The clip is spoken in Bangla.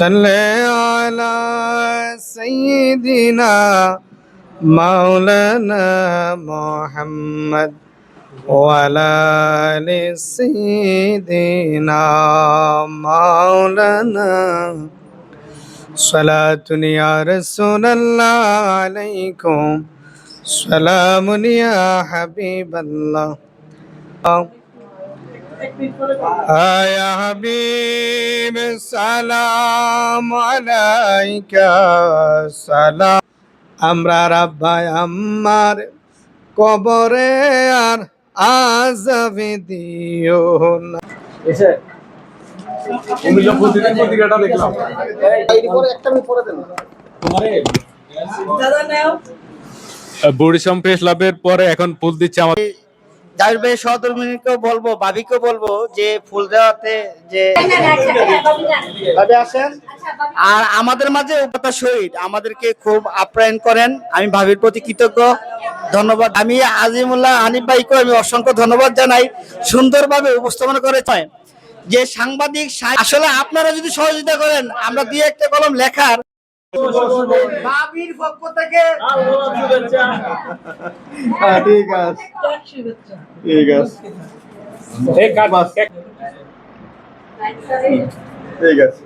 صلی علی سیدنا مولانا محمد وعلى آل سيدنا مولانا صلاة يا رسول الله عليكم سلام يا حبيب الله يا حبيب السلام عليك سلام আমরা রাব্বাই আমার কবরে আর আযাবে দিও না। এসে আমি যখন পত্রিকাটা দেখলাম এই পরে একটা আমি পড়ে দেন তোমারে দাদা নাও বরিশাম প্রেস লাভের পরে এখন ফুল দিচ্ছে আমার জাহির ভাই সহধর্মিনীকেও বলবো, ভাবিকেও বলবো যে ফুল দেওয়াতে যে ভাবি আসেন। আর আমাদের মাঝে উপতা শহীদ আমাদেরকে খুব আপ্যায়ন করেন, আমি ভাবির প্রতি কৃতজ্ঞ, ধন্যবাদ। আমি আজিমুল্লাহ হানিফ ভাইকে আমি অসংখ্য ধন্যবাদ জানাই, সুন্দরভাবে উপস্থাপনা করেছেন। যে সাংবাদিক আসলে আপনারা যদি সহযোগিতা করেন আমরা দুই একটা কলম লেখার ভাবির পক্ষ থেকে শুভেচ্ছা। ঠিক আছে ঠিক আছে ঠিক আছে।